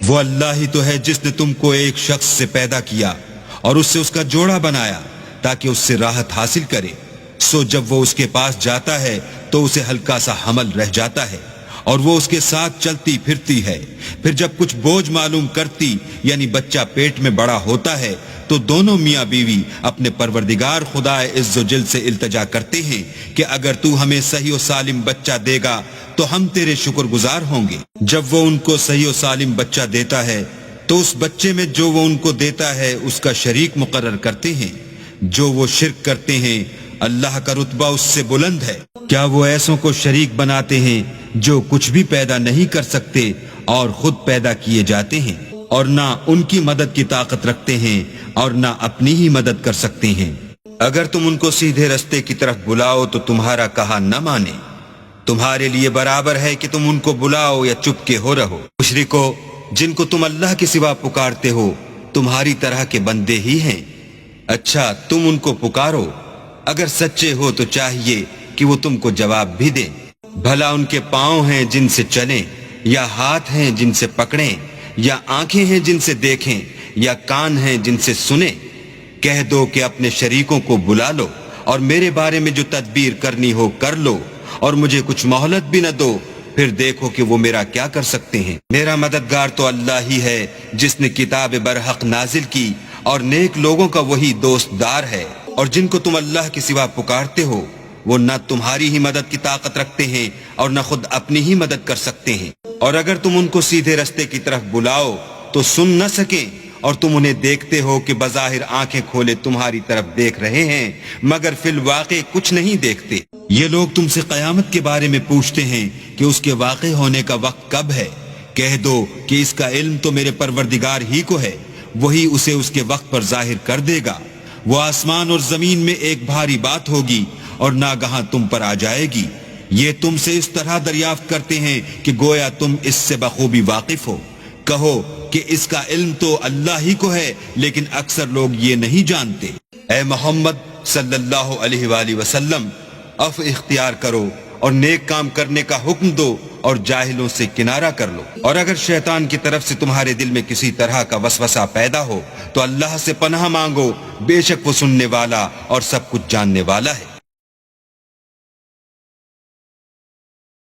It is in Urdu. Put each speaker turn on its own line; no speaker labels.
وہ اللہ ہی تو ہے جس نے تم کو ایک شخص سے پیدا کیا اور اس سے اس کا جوڑا بنایا تاکہ اس سے راحت حاصل کرے، سو جب وہ اس کے پاس جاتا ہے تو اسے ہلکا سا حمل رہ جاتا ہے اور وہ اس کے ساتھ چلتی پھرتی ہے۔ پھر جب کچھ بوجھ معلوم کرتی یعنی بچہ پیٹ میں بڑا ہوتا ہے تو دونوں میاں بیوی اپنے پروردگار خدا عز و جل سے التجا کرتے ہیں کہ اگر تو ہمیں صحیح و سالم بچہ دے گا تو ہم تیرے شکر گزار ہوں گے۔ جب وہ ان کو صحیح و سالم بچہ دیتا ہے تو اس بچے میں جو وہ ان کو دیتا ہے اس کا شریک مقرر کرتے ہیں۔ جو وہ شرک کرتے ہیں اللہ کا رتبہ اس سے بلند ہے۔ کیا وہ ایسوں کو شریک بناتے ہیں جو کچھ بھی پیدا نہیں کر سکتے اور خود پیدا کیے جاتے ہیں، اور نہ ان کی مدد کی طاقت رکھتے ہیں اور نہ اپنی ہی مدد کر سکتے ہیں۔ اگر تم ان کو سیدھے رستے کی طرف بلاؤ تو تمہارا کہا نہ مانے، تمہارے لیے برابر ہے کہ تم ان کو بلاؤ یا چپ کے ہو رہو۔ مشرکو، جن کو تم اللہ کے سوا پکارتے ہو تمہاری طرح کے بندے ہی ہیں۔ اچھا تم ان کو پکارو، اگر سچے ہو تو چاہیے کہ وہ تم کو جواب بھی دیں۔ بھلا ان کے پاؤں ہیں جن سے چلیں، یا ہاتھ ہیں جن سے پکڑیں، یا آنکھیں ہیں جن سے دیکھیں، یا کان ہیں جن سے سنیں؟ کہہ دو کہ اپنے شریکوں کو بلا لو اور میرے بارے میں جو تدبیر کرنی ہو کر لو، اور مجھے کچھ مہلت بھی نہ دو، پھر دیکھو کہ وہ میرا کیا کر سکتے ہیں۔ میرا مددگار تو اللہ ہی ہے جس نے کتاب برحق نازل کی، اور نیک لوگوں کا وہی دوست دار ہے۔ اور جن کو تم اللہ کے سوا پکارتے ہو وہ نہ تمہاری ہی مدد کی طاقت رکھتے ہیں اور نہ خود اپنی ہی مدد کر سکتے ہیں۔ اور اگر تم ان کو سیدھے رستے کی طرف بلاؤ تو سن نہ سکیں، اور تم انہیں دیکھتے ہو کہ بظاہر آنکھیں کھولے تمہاری طرف دیکھ رہے ہیں مگر فی الواقع کچھ نہیں دیکھتے۔ یہ لوگ تم سے قیامت کے بارے میں پوچھتے ہیں کہ اس کے واقع ہونے کا وقت کب ہے۔ کہہ دو کہ اس کا علم تو میرے پروردگار ہی کو ہے، وہی اسے اس کے وقت پر ظاہر کر دے گا۔ وہ آسمان اور زمین میں ایک بھاری بات ہوگی اور ناگہاں تم پر آ جائے گی۔ یہ تم سے اس طرح دریافت کرتے ہیں کہ گویا تم اس سے بخوبی واقف ہو۔ کہو کہ اس کا علم تو اللہ ہی کو ہے لیکن اکثر لوگ یہ نہیں جانتے۔ اے محمد صلی اللہ علیہ وآلہ وسلم، عفو اختیار کرو اور نیک کام کرنے کا حکم دو اور جاہلوں سے کنارہ کر لو۔ اور اگر شیطان کی طرف سے تمہارے دل میں کسی طرح کا وسوسہ پیدا ہو تو اللہ سے پناہ مانگو، بے شک وہ سننے والا اور سب کچھ جاننے والا ہے۔